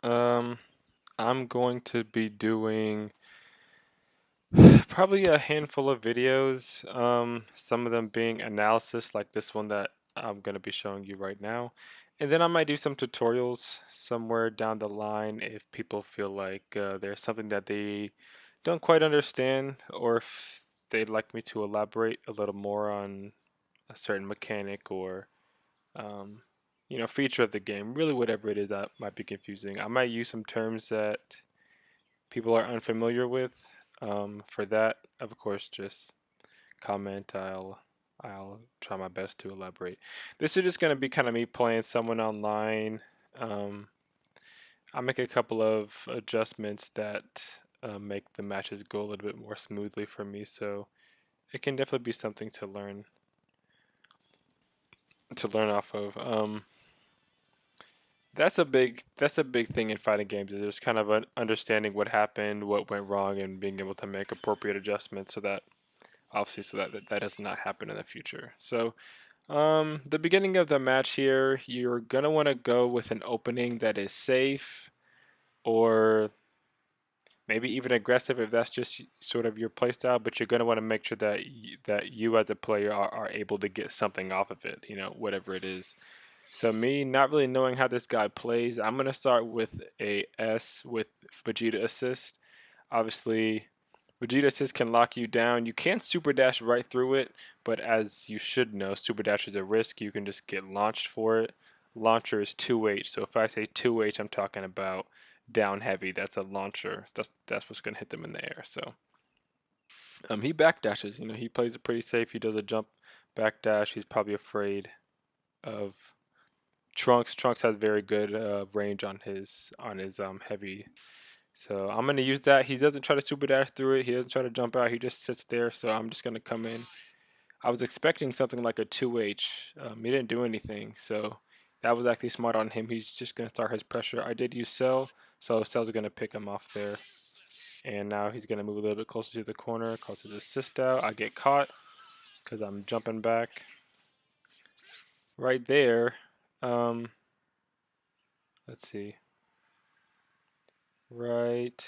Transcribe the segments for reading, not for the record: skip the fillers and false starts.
Um, I'm going to be doing probably a handful of videos, some of them being analysis like this one that I'm going to be showing you right now. And then I might do some tutorials somewhere down the line if people feel like there's something that they don't quite understand, or if they'd like me to elaborate a little more on a certain mechanic or um, feature of the game, really whatever it is that might be confusing. I might use some terms that people are unfamiliar with. For that, of course, just comment. I'll try my best to elaborate. This is just gonna be kind of me playing someone online. Um, I'll make a couple of adjustments that make the matches go a little bit more smoothly for me, so it can definitely be something to learn off of. That's a big thing in fighting games is just kind of understanding what happened, what went wrong, and being able to make appropriate adjustments so that does not happen in the future. So the beginning of the match here, you're gonna want to go with an opening that is safe or maybe even aggressive if that's just sort of your playstyle. But you're gonna want to make sure that you as a player are able to get something off of it, whatever it is. So me not really knowing how this guy plays, I'm gonna start with a S with Vegeta assist. Obviously, Vegeta assist can lock you down. You can super dash right through it, but as you should know, super dash is a risk. You can just get launched for it. Launcher is 2H, so if I say 2H, I'm talking about down heavy. That's a launcher. That's what's gonna hit them in the air. So he backdashes. He plays it pretty safe. He does a jump backdash. He's probably afraid of Trunks. Trunks has very good range on his heavy. So I'm gonna use that. He doesn't try to super dash through it. He doesn't try to jump out. He just sits there. So I'm just gonna come in. I was expecting something like a 2H. He didn't do anything. So that was actually smart on him. He's just gonna start his pressure. I did use Cell, so Cell's gonna pick him off there. And now he's gonna move a little bit closer to the corner. Calls his assist out. I get caught because I'm jumping back. Right there. Um, let's see. Right.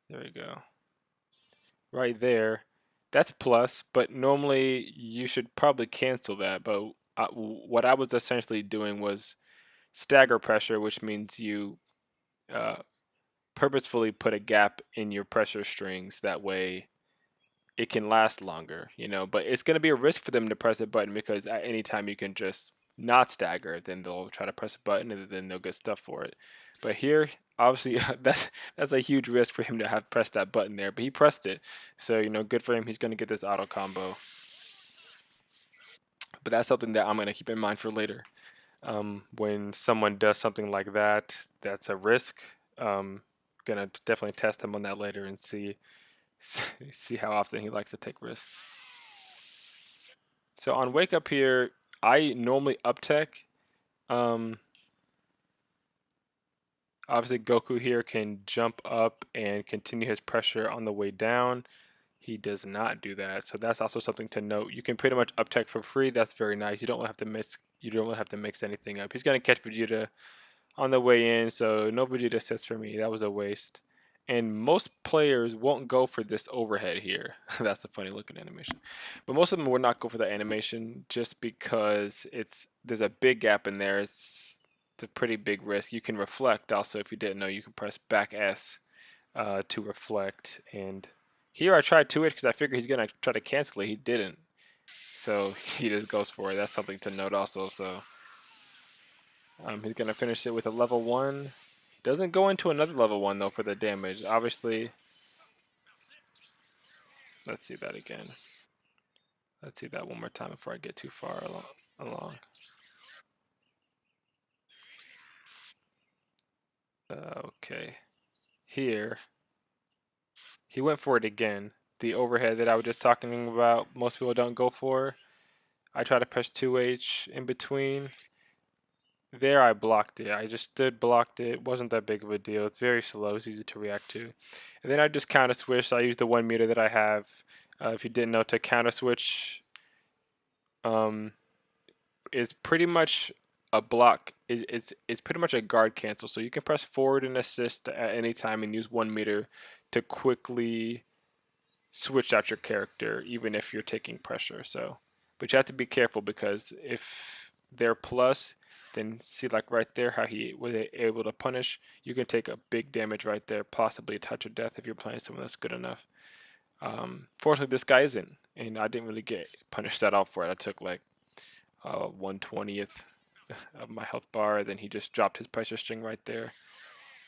There we go. Right there. That's plus, but normally you should probably cancel that. But what I was essentially doing was stagger pressure, which means you uh, purposefully put a gap in your pressure strings. That way it can last longer. But it's going to be a risk for them to press a button because at any time you can just not stagger, then they'll try to press a button and then they'll get stuff for it. But here, obviously, that's a huge risk for him to have pressed that button there. But he pressed it, so good for him. He's going to get this auto combo. But that's something that I'm going to keep in mind for later. When someone does something like that, that's a risk. Gonna definitely test him on that later and see how often he likes to take risks. So on wake up here, I normally up tech. Um, Obviously, Goku here can jump up and continue his pressure on the way down. He does not do that, so that's also something to note. You can pretty much up tech for free. That's very nice. You don't have to mix. You don't have to mix anything up. He's gonna catch Vegeta on the way in, so no Vegeta assists for me. That was a waste. And most players won't go for this overhead here. That's a funny looking animation. But most of them will not go for that animation just because there's a big gap in there. It's a pretty big risk. You can reflect also if you didn't know. You can press back S to reflect. And here I tried 2H because I figured he's gonna try to cancel it. He didn't, so he just goes for it. That's something to note also. So he's gonna finish it with a level 1. Doesn't go into another level 1 though for the damage. Obviously, let's see that again. Let's see that one more time before I get too far along. Okay, here he went for it again. The overhead that I was just talking about, most people don't go for. I try to press 2H in between. There I blocked it. I just stood, blocked it. It wasn't that big of a deal. It's very slow. It's easy to react to. And then I just counter switched. I used the 1 meter that I have. If you didn't know, to counter switch um, is pretty much a block is it's pretty much a guard cancel. So you can press forward and assist at any time and use 1 meter to quickly switch out your character, even if you're taking pressure. So, but you have to be careful because if they're plus, then see like right there how he was able to punish. You can take a big damage right there, possibly a touch of death if you're playing someone that's good enough. Fortunately, this guy isn't, and I didn't really get punished at all for it. I took like 1/20th of my health bar. Then he just dropped his pressure string right there,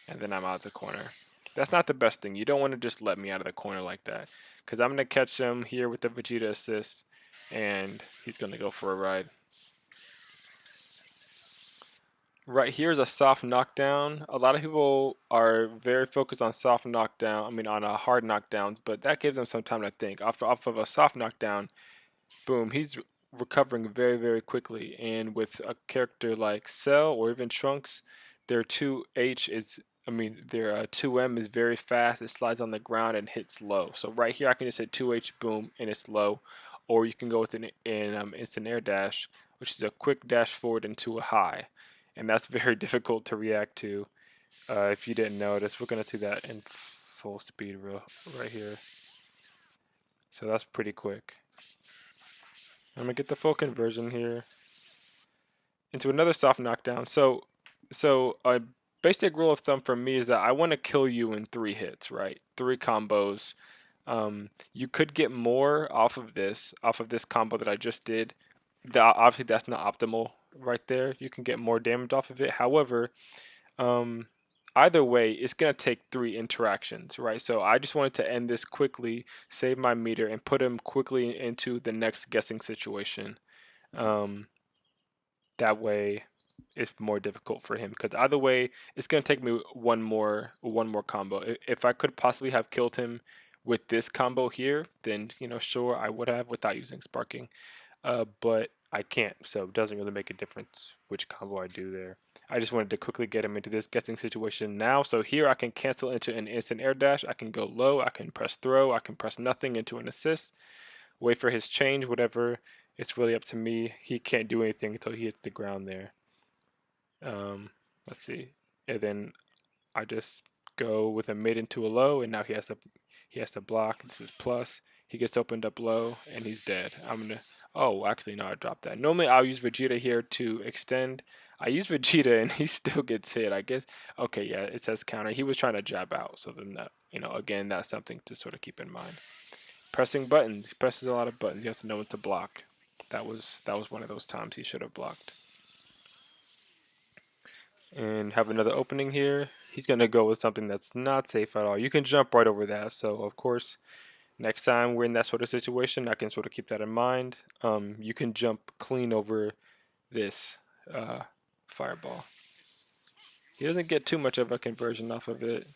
and then I'm out of the corner. That's not the best thing. You don't want to just let me out of the corner like that, because I'm going to catch him here with the Vegeta assist, and he's going to go for a ride. Right here is a soft knockdown. A lot of people are very focused on soft knockdown, I mean on hard knockdowns, but that gives them some time to think. Off of a soft knockdown, boom, he's recovering very, very quickly. And with a character like Cell or even Trunks, their 2H is, I mean, their 2M is very fast. It slides on the ground and hits low. So right here, I can just hit 2H, boom, and it's low. Or you can go with an instant air dash, which is a quick dash forward into a high. And that's very difficult to react to if you didn't notice. We're going to see that in full speed right here. So that's pretty quick. I'm gonna get the full conversion here into another soft knockdown. So a basic rule of thumb for me is that I want to kill you in 3 hits, right? 3 combos. You could get more off of this combo that I just did. Obviously, that's not optimal right there. You can get more damage off of it. However, um, either way, it's gonna take 3 interactions, right? So I just wanted to end this quickly, save my meter, and put him quickly into the next guessing situation. Um, that way, it's more difficult for him because either way, it's gonna take me one more combo. If I could possibly have killed him with this combo here, then sure I would have without using sparking. But I can't, so it doesn't really make a difference which combo I do there. I just wanted to quickly get him into this guessing situation now. So here I can cancel into an instant air dash. I can go low. I can press throw. I can press nothing into an assist. Wait for his change, whatever. It's really up to me. He can't do anything until he hits the ground there. Let's see. And then I just go with a mid into a low, and now he has to block. This is plus. He gets opened up low, and he's dead. I'm gonna. Oh, actually, no, I dropped that. Normally, I'll use Vegeta here to extend. I use Vegeta, and he still gets hit. I guess. Okay, yeah, it says counter. He was trying to jab out, so then that, again, that's something to sort of keep in mind. Pressing buttons. He presses a lot of buttons. You have to know when to block. That was one of those times he should have blocked. And have another opening here. He's going to go with something that's not safe at all. You can jump right over that. So, of course, next time we're in that sort of situation, I can sort of keep that in mind. You can jump clean over this fireball. He doesn't get too much of a conversion off of it.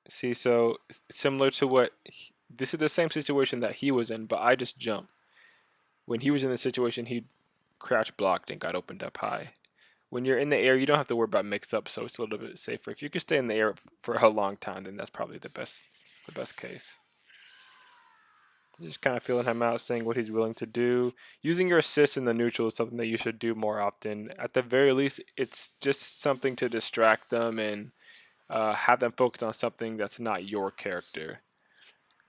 See, so similar to this is the same situation that he was in, but I just jumped. When he was in the situation, he crouch blocked and got opened up high. When you're in the air, you don't have to worry about mix-up, so it's a little bit safer. If you can stay in the air for a long time, then that's probably the best case. Just kind of feeling him out, saying what he's willing to do. Using your assist in the neutral is something that you should do more often. At the very least, it's just something to distract them and have them focus on something that's not your character.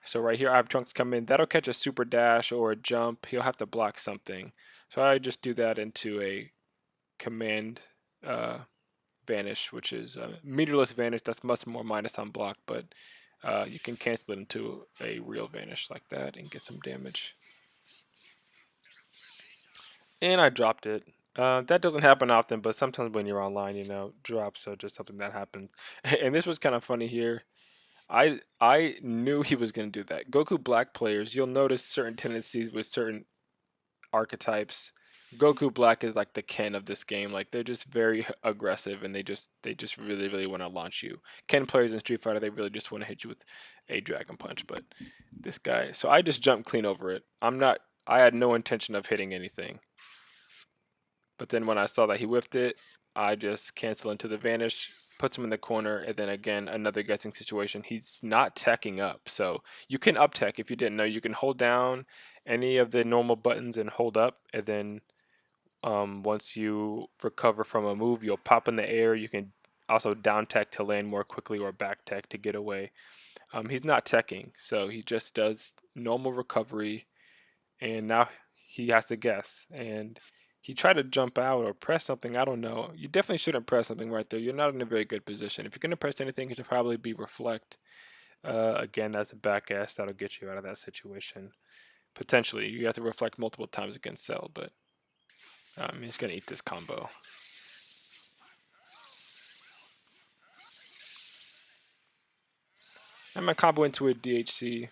So right here, I have Trunks come in. That'll catch a super dash or a jump. He'll have to block something. So I just do that into a command vanish, which is meterless vanish. That's much more minus on block, but you can cancel it into a real vanish like that and get some damage. And I dropped it. That doesn't happen often, but sometimes when you're online, drops are just something that happens. And this was kind of funny here. I knew he was going to do that. Goku Black players, you'll notice certain tendencies with certain archetypes. Goku Black is like the Ken of this game. Like they're just very aggressive and they just really really want to launch you. Ken players in Street Fighter, they really just want to hit you with a Dragon Punch, but this guy, so I just jumped clean over it. I had no intention of hitting anything. But then when I saw that he whiffed it, I just cancel into the vanish, puts him in the corner, and then again another guessing situation. He's not teching up, so you can up tech if you didn't know. You can hold down any of the normal buttons and hold up, and then Once you recover from a move, you'll pop in the air. You can also down tech to land more quickly or back tech to get away. He's not teching, so he just does normal recovery, and now he has to guess. And he tried to jump out or press something. I don't know. You definitely shouldn't press something right there. You're not in a very good position. If you're going to press anything, it should probably be reflect. Again, that's a back ass that'll get you out of that situation. Potentially, you have to reflect multiple times against Cell, but he's going to eat this combo. And my combo into a DHC.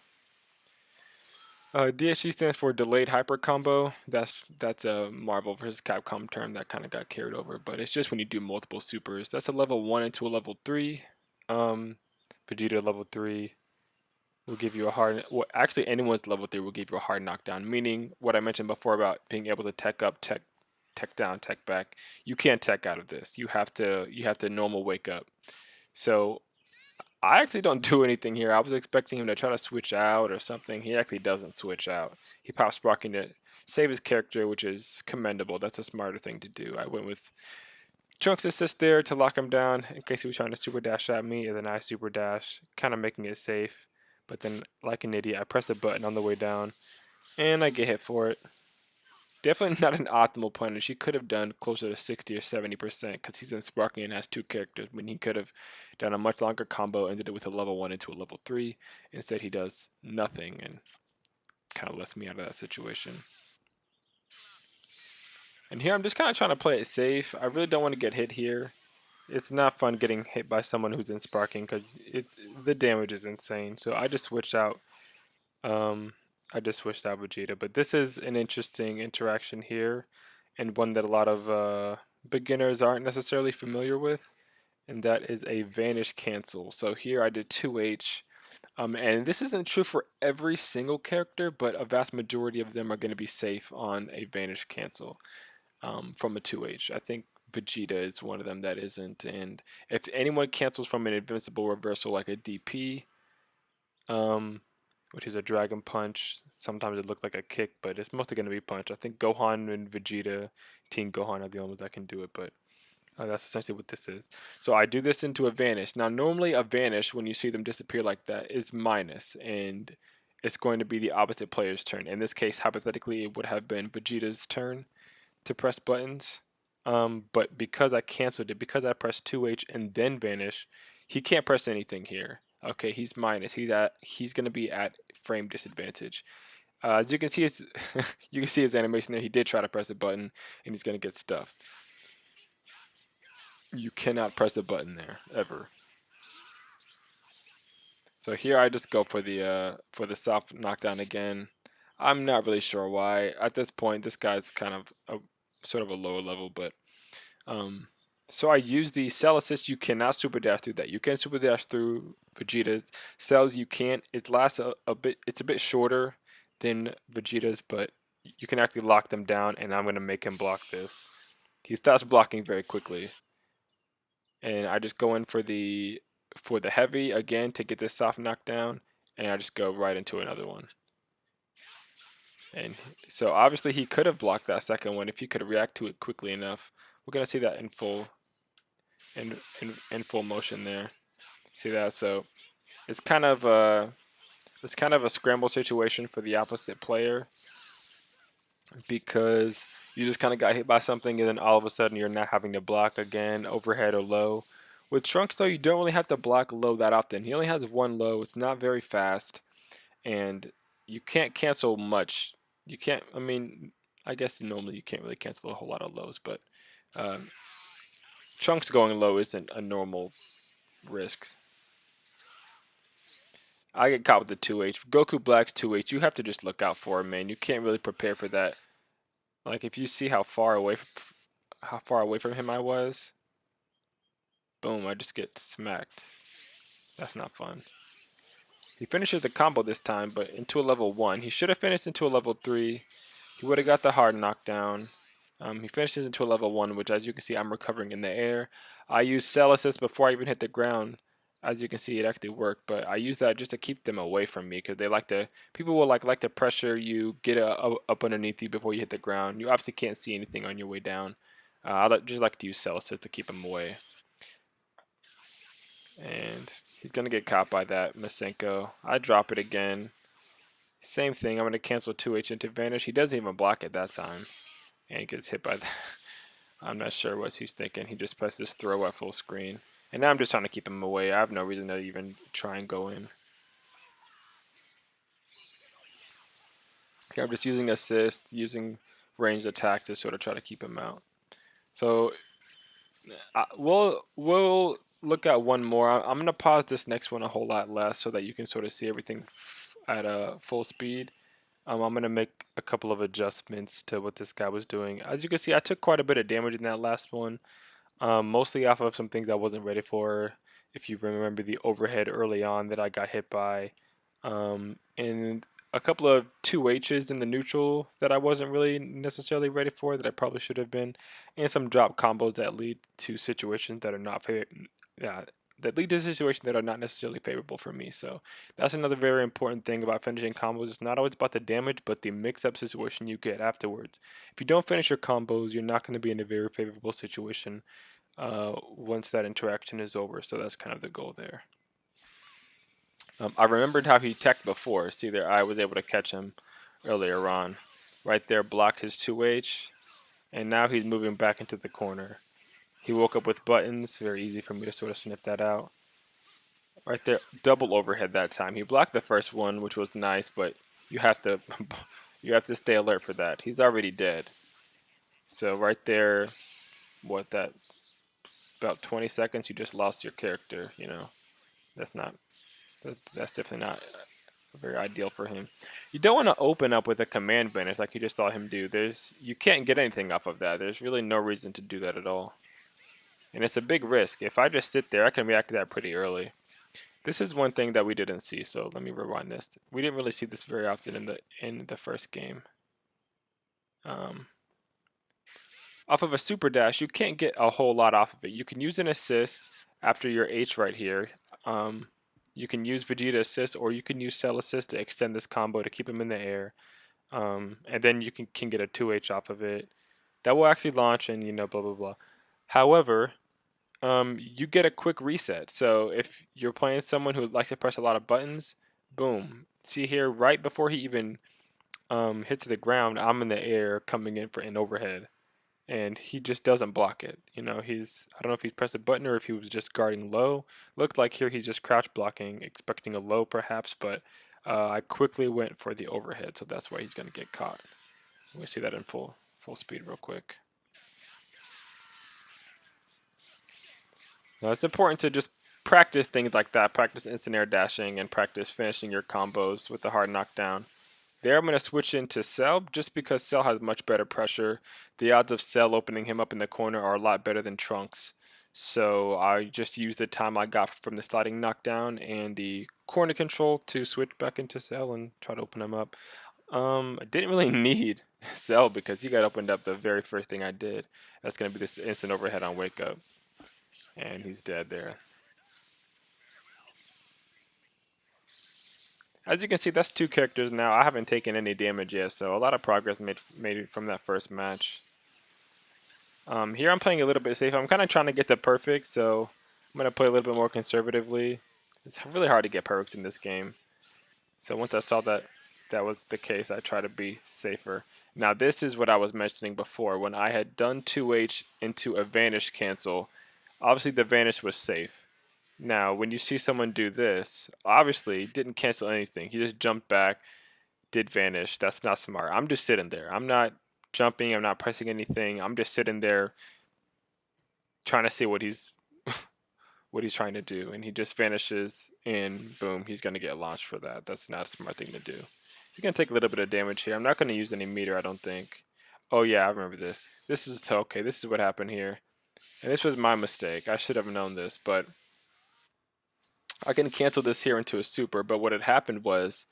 DHC stands for delayed hyper combo. That's a Marvel vs. Capcom term that kind of got carried over, but it's just when you do multiple supers. That's a level 1 into a level 3. Vegeta level 3 will give you a hard. Well, actually, anyone's level 3 will give you a hard knockdown. Meaning what I mentioned before about being able to tech up, tech down, tech back. You can't tech out of this. You have to normal wake up. So I actually don't do anything here. I was expecting him to try to switch out or something. He actually doesn't switch out. He pops sparking to save his character, which is commendable. That's a smarter thing to do. I went with Trunks assist there to lock him down in case he was trying to super dash at me, and then I super dash, kind of making it safe. But then, like an idiot, I press the button on the way down, and I get hit for it. Definitely not an optimal punish. He could have done closer to 60 or 70% because he's in Sparking and has two characters. When he could have done a much longer combo, ended it with a level 1 into a level 3. Instead, he does nothing and kind of lets me out of that situation. And here I'm just kind of trying to play it safe. I really don't want to get hit here. It's not fun getting hit by someone who's in Sparking because the damage is insane. So I just switched out. I just switched out Vegeta, but this is an interesting interaction here, and one that a lot of beginners aren't necessarily familiar with, and that is a vanish cancel. So here I did 2H, and this isn't true for every single character, but a vast majority of them are going to be safe on a vanish cancel from a 2H. I think Vegeta is one of them that isn't, and if anyone cancels from an invincible reversal like a DP, which is a Dragon Punch. Sometimes it looks like a kick, but it's mostly going to be punch. I think Gohan and Vegeta, Teen Gohan are the only ones that can do it, but that's essentially what this is. So I do this into a Vanish. Now, normally a Vanish, when you see them disappear like that, is minus, and it's going to be the opposite player's turn. In this case, hypothetically, it would have been Vegeta's turn to press buttons. But because I canceled it, because I pressed 2H and then Vanish, he can't press anything here. Okay, he's minus. He's gonna be at frame disadvantage. As you can see his you can see his animation there. He did try to press a button and he's gonna get stuffed. You cannot press a button there ever. So here I just go for the soft knockdown again. I'm not really sure why. At this point, this guy's kind of sort of a lower level, but so I use the cell assist. You cannot super dash through that. You can super dash through Vegeta's cells. You can't. It lasts a bit. It's a bit shorter than Vegeta's, but you can actually lock them down. And I'm gonna make him block this. He starts blocking very quickly, and I just go in for the heavy again to get this soft knockdown, and I just go right into another one. And so obviously he could have blocked that second one if he could react to it quickly enough. We're gonna see that in full motion there. See that? So it's kind of a scramble situation for the opposite player, because you just kind of got hit by something and then all of a sudden you're not having to block again, overhead or low. With Trunks though, you don't really have to block low that often. He only has one low. It's not very fast, and you can't cancel much. You can't. I mean, I guess normally you can't really cancel a whole lot of lows, but Trunks going low isn't a normal risk. I get caught with the 2H. Goku Black's 2H, you have to just look out for him, man. You can't really prepare for that. Like, if you see how far away from him I was, boom, I just get smacked. That's not fun. He finishes the combo this time, but into a level 1. He should have finished into a level 3. He would have got the hard knockdown. He finishes into a level 1, which as you can see, I'm recovering in the air. I use Cell Assist before I even hit the ground. as you can see, it actually worked. But I use that just to keep them away from me because they like to. People will like to pressure you, get up underneath you before you hit the ground. You obviously can't see anything on your way down. Just like to use cell assist to keep them away. And he's gonna get caught by that Masenko. I drop it again. Same thing. I'm gonna cancel 2H into vanish. He doesn't even block it that time, and he gets hit by that. I'm not sure what he's thinking. He just presses throw at full screen. And now I'm just trying to keep him away. I have no reason to even try and go in. Okay, I'm just using assist, using ranged attack to sort of try to keep him out. So we'll look at one more. I'm gonna pause this next one a whole lot less so that you can sort of see everything at a full speed. I'm gonna make a couple of adjustments to what this guy was doing. As you can see, I took quite a bit of damage in that last one. Mostly off of some things I wasn't ready for. If you remember the overhead early on that I got hit by, and a couple of 2H's in the neutral that I wasn't really necessarily ready for that I probably should have been, and some drop combos that lead to situations that are not that lead to situations that are not necessarily favorable for me. So that's another very important thing about finishing combos. It's not always about the damage, but the mix-up situation you get afterwards. If you don't finish your combos, you're not going to be in a very favorable situation once that interaction is over. So that's kind of the goal there. I remembered how he teched before. See there, I was able to catch him earlier on. Right there, blocked his 2H, and now he's moving back into the corner. He woke up with buttons. Very easy for me to sort of sniff that out. Right there, double overhead that time. He blocked the first one, which was nice, but you have to you have to stay alert for that. He's already dead. So right there, what that about 20 seconds, you just lost your character. You know, that's not that's definitely not very ideal for him. You don't want to open up with a command banish like you just saw him do. You can't get anything off of that. There's really no reason to do that at all. And it's a big risk. If I just sit there, I can react to that pretty early. This is one thing that we didn't see, so let me rewind this. We didn't really see this very often in the first game. Off of a super dash, you can't get a whole lot off of it. You can use an assist after your H right here. You can use Vegeta assist, or you can use Cell assist to extend this combo to keep him in the air. And then you can get a 2H off of it. That will actually launch and, you know, blah, blah, blah. However, you get a quick reset. So if you're playing someone who likes to press a lot of buttons, boom. See here, right before he even hits the ground, I'm in the air coming in for an overhead. And he just doesn't block it. You know, I don't know if he's pressed a button or if he was just guarding low. Looked like here he's just crouch blocking, expecting a low perhaps, but I quickly went for the overhead, so that's why he's going to get caught. We see that in full speed real quick. Now it's important to just practice things like that, practice instant air dashing, and practice finishing your combos with a hard knockdown. There I'm going to switch into Cell just because Cell has much better pressure. The odds of Cell opening him up in the corner are a lot better than Trunks. So I just used the time I got from the sliding knockdown and the corner control to switch back into Cell and try to open him up. I didn't really need Cell because he got opened up the very first thing I did. That's going to be this instant overhead on Wake Up. And he's dead there. As you can see, that's 2 characters now. I haven't taken any damage yet, so a lot of progress made from that first match. Here I'm playing a little bit safe. I'm kind of trying to get to perfect, so I'm going to play a little bit more conservatively. It's really hard to get perfect in this game. So once I saw that was the case, I try to be safer. Now this is what I was mentioning before. When I had done 2H into a vanish cancel, obviously the vanish was safe. Now, when you see someone do this, obviously didn't cancel anything. He just jumped back, did vanish. That's not smart. I'm just sitting there. I'm not jumping. I'm not pressing anything. I'm just sitting there trying to see what he's what he's trying to do. And he just vanishes, and boom, he's going to get launched for that. That's not a smart thing to do. He's going to take a little bit of damage here. I'm not going to use any meter, I don't think. Oh, yeah, I remember this. This is okay. This is what happened here. And this was my mistake. I should have known this, but I can cancel this here into a super, but what had happened was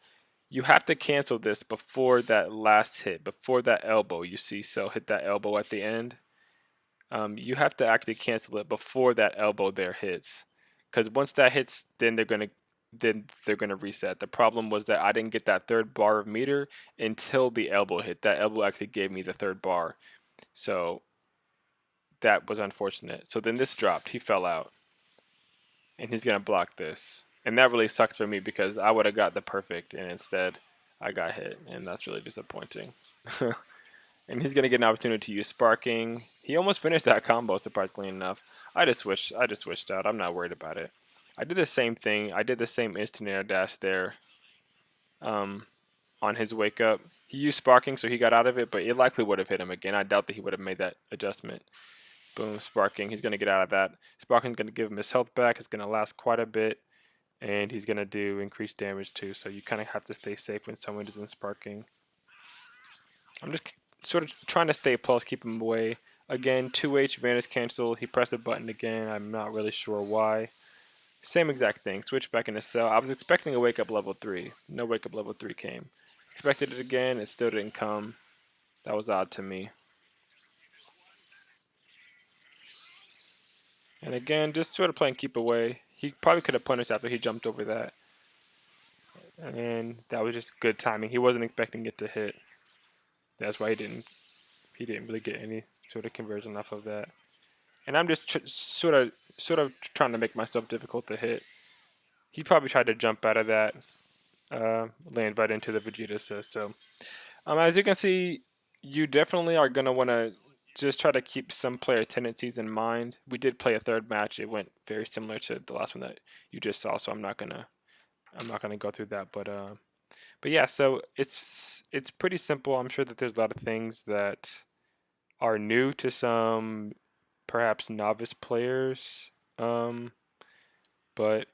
you have to cancel this before that last hit, before that elbow. You see Cell hit that elbow at the end. You have to actually cancel it before that elbow there hits, because once that hits, then they're gonna reset. The problem was that I didn't get that third bar of meter until the elbow hit. That elbow actually gave me the third bar, so that was unfortunate. So then this dropped. He fell out, and he's gonna block this, and that really sucks for me because I would have got the perfect, and instead I got hit, and that's really disappointing. And he's gonna get an opportunity to use sparking. He almost finished that combo, surprisingly enough. I just switched out. I'm not worried about it. I did the same thing. I did the same instant air dash there um, on his wake up. He used sparking, so he got out of it, but it likely would have hit him again. I doubt that he would have made that adjustment. Boom, sparking. He's gonna get out of that. Sparking's gonna give him his health back. It's gonna last quite a bit, and he's gonna do increased damage too. So you kind of have to stay safe when someone isn't sparking. I'm just sort of trying to stay close, keep him away. Again, 2H, Vanish canceled. He pressed the button again. I'm not really sure why. Same exact thing. Switch back into cell. I was expecting a wake up level 3. No wake up level 3 came. Expected it again. It still didn't come. That was odd to me. And again, just sort of playing keep away. He probably could have punished after he jumped over that. And that was just good timing. He wasn't expecting it to hit. That's why he didn't really get any sort of conversion off of that. And I'm just sort of trying to make myself difficult to hit. He probably tried to jump out of that, land right into the Vegeta says. So, as you can see, you definitely are gonna want to just try to keep some player tendencies in mind. We did play a third match. It went very similar to the last one that you just saw. So I'm not gonna go through that. But yeah. So it's pretty simple. I'm sure that there's a lot of things that are new to some perhaps novice players. But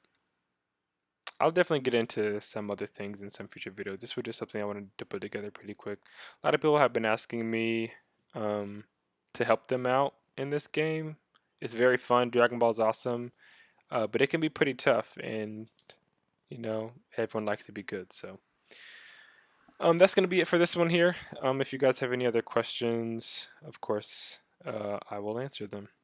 I'll definitely get into some other things in some future videos. This was just something I wanted to put together pretty quick. A lot of people have been asking me to help them out in this game. It's very fun. Dragon Ball is awesome, but it can be pretty tough, and everyone likes to be good. So that's gonna be it for this one here. If you guys have any other questions, of course, I will answer them.